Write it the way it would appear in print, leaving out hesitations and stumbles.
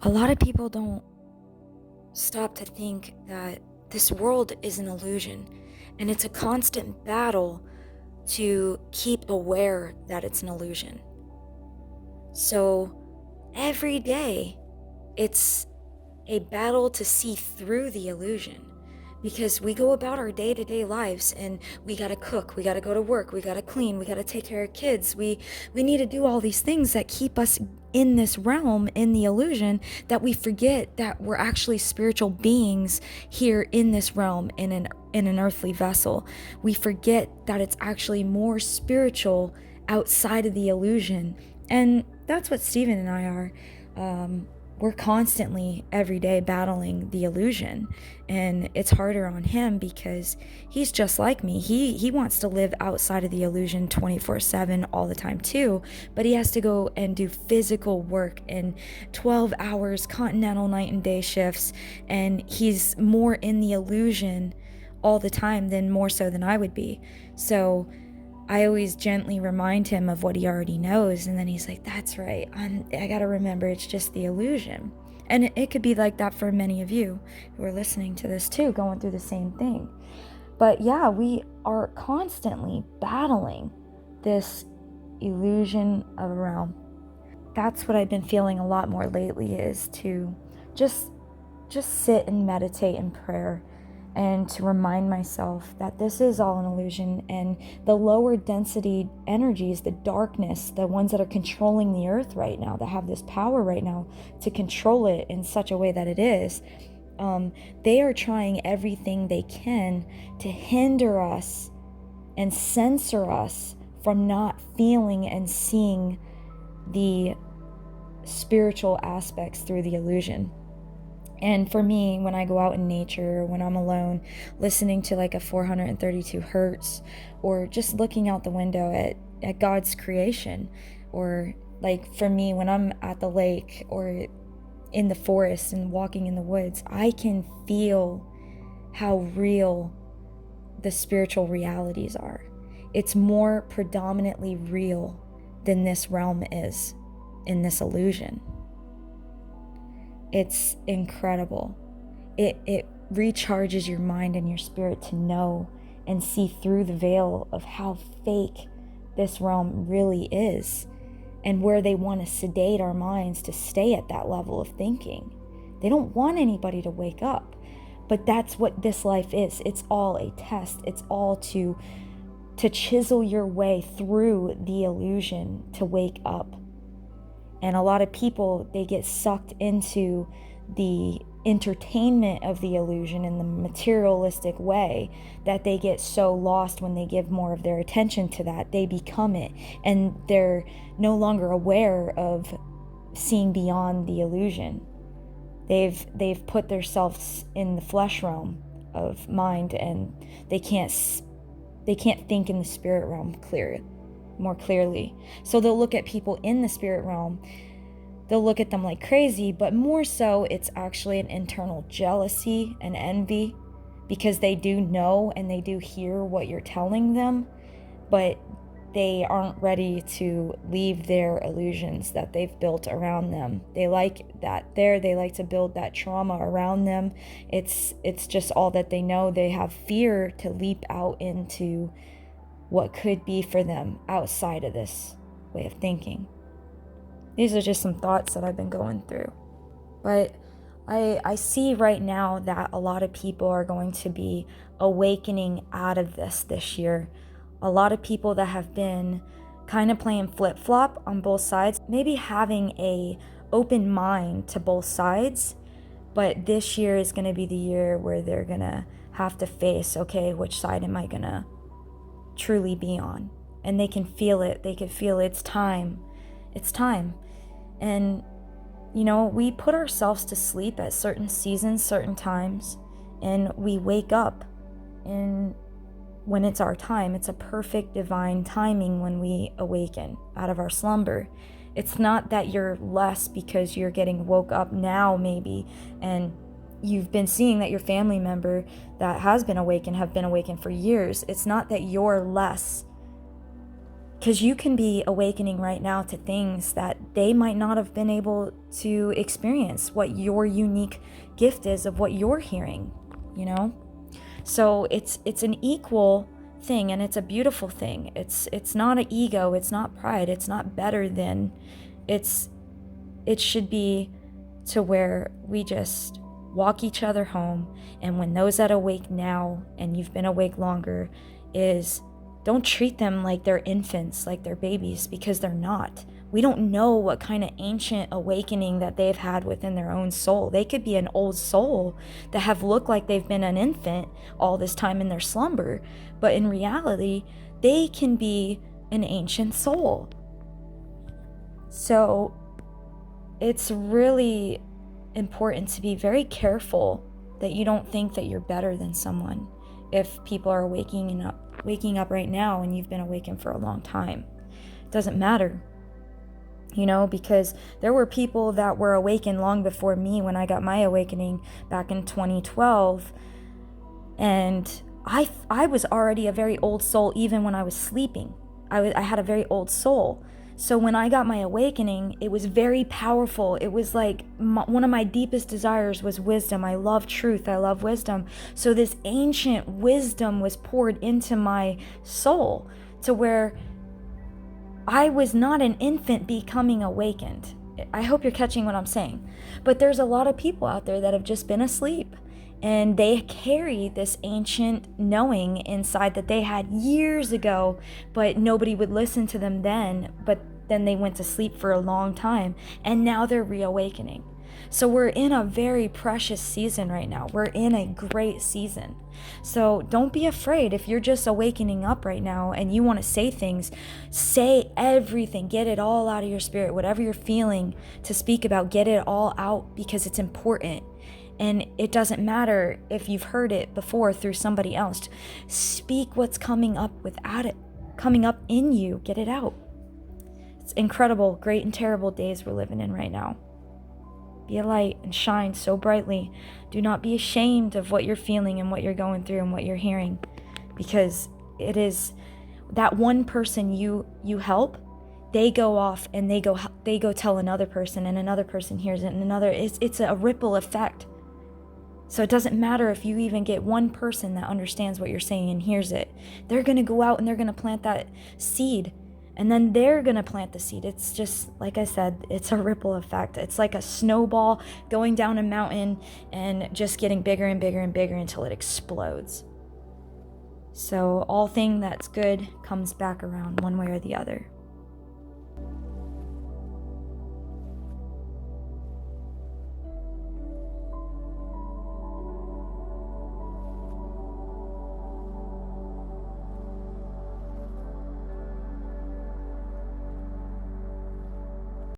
A lot of people don't stop to think that this world is an illusion, and it's a constant battle to keep aware that it's an illusion. So every day, it's a battle to see through the illusion, because we go about our day-to-day lives and we got to cook, we got to go to work, we got to clean, we got to take care of kids, we need to do all these things that keep us in this realm, in the illusion, that we forget that we're actually spiritual beings here in this realm, in an earthly vessel. We forget that it's actually more spiritual outside of the illusion. And that's what Stephen and I are. We're constantly every day battling the illusion, and it's harder on him because he's just like me. He wants to live outside of the illusion 24/7 all the time too, but he has to go and do physical work in 12 hours continental night and day shifts, and he's more in the illusion all the time than more so than I would be. So I always gently remind him of what he already knows, and then he's like, that's right, I gotta remember it's just the illusion. And it could be like that for many of you who are listening to this too, going through the same thing. But yeah, we are constantly battling this illusion of a realm. That's what I've been feeling a lot more lately, is to just sit and meditate in prayer, and to remind myself that this is all an illusion, and the lower density energies, the darkness, the ones that are controlling the earth right now, that have this power right now to control it in such a way that it is, they are trying everything they can to hinder us and censor us from not feeling and seeing the spiritual aspects through the illusion. And for me, when I go out in nature, when I'm alone, listening to like a 432 hertz, or just looking out the window at God's creation, or like for me, when I'm at the lake or in the forest and walking in the woods, I can feel how real the spiritual realities are. It's more predominantly real than this realm is in this illusion. It's incredible. It recharges your mind and your spirit to know and see through the veil of how fake this realm really is, and where they want to sedate our minds to stay at that level of thinking. They don't want anybody to wake up, but that's what this life is. It's all a test. It's all to chisel your way through the illusion to wake up. And a lot of people, they get sucked into the entertainment of the illusion in the materialistic way, that they get so lost when they give more of their attention to that. They become it, and they're no longer aware of seeing beyond the illusion. They've put themselves in the flesh realm of mind, and they can't think in the spirit realm more clearly. So they'll look at people in the spirit realm, they'll look at them like crazy, but more so it's actually an internal jealousy and envy, because they do know and they do hear what you're telling them, but they aren't ready to leave their illusions that they've built around them. They like that there, they like to build that trauma around them. It's just all that they know. They have fear to leap out into what could be for them outside of this way of thinking. These are just some thoughts that I've been going through. But I see right now that a lot of people are going to be awakening out of this year. A lot of people that have been kind of playing flip-flop on both sides, maybe having a open mind to both sides, but this year is going to be the year where they're going to have to face, okay, which side am I going to truly be on? And they can feel it. They can feel it's time. It's time. And we put ourselves to sleep at certain seasons, certain times, and we wake up when it's our time. It's a perfect divine timing when we awaken out of our slumber. It's not that you're less because you're getting woke up now maybe, and you've been seeing that your family member that has been awakened have been awakened for years. It's not that you're less Because you can be awakening right now to things that they might not have been able to experience, what your unique gift is of what you're hearing, you know? So it's an equal thing, and it's a beautiful thing. It's not an ego, it's not pride, it's not better than. It should be to where we just walk each other home, and when those that awake now and you've been awake longer, is don't treat them like they're infants, like they're babies, because they're not. We don't know what kind of ancient awakening that they've had within their own soul. They could be an old soul that have looked like they've been an infant all this time in their slumber, but in reality, they can be an ancient soul. So it's really important to be very careful that you don't think that you're better than someone if people are waking up right now and you've been awakened for a long time. It doesn't matter, because there were people that were awakened long before me when I got my awakening back in 2012, and I was already a very old soul even when I was sleeping. I had a very old soul. So when I got my awakening, it was very powerful. It was like one of my deepest desires was wisdom. I love truth. I love wisdom. So this ancient wisdom was poured into my soul to where I was not an infant becoming awakened. I hope you're catching what I'm saying. But there's a lot of people out there that have just been asleep, and they carry this ancient knowing inside that they had years ago, but nobody would listen to them then. But then they went to sleep for a long time, and now they're reawakening. So we're in a very precious season right now. We're in a great season. So don't be afraid if you're just awakening up right now and you want to say things. Say everything. Get it all out of your spirit. Whatever you're feeling to speak about, get it all out, because it's important. And it doesn't matter if you've heard it before through somebody else. Speak what's coming up coming up in you. Get it out. It's incredible, great and terrible days we're living in right now. Be a light and shine so brightly. Do not be ashamed of what you're feeling and what you're going through and what you're hearing, because it is that one person you help, they go off and they go tell another person, and another person hears it, and another. It's a ripple effect. So it doesn't matter if you even get one person that understands what you're saying and hears it. They're going to go out and they're going to plant that seed, and then they're going to plant the seed. It's just, like I said, it's a ripple effect. It's like a snowball going down a mountain and just getting bigger and bigger and bigger until it explodes. So all thing that's good comes back around one way or the other.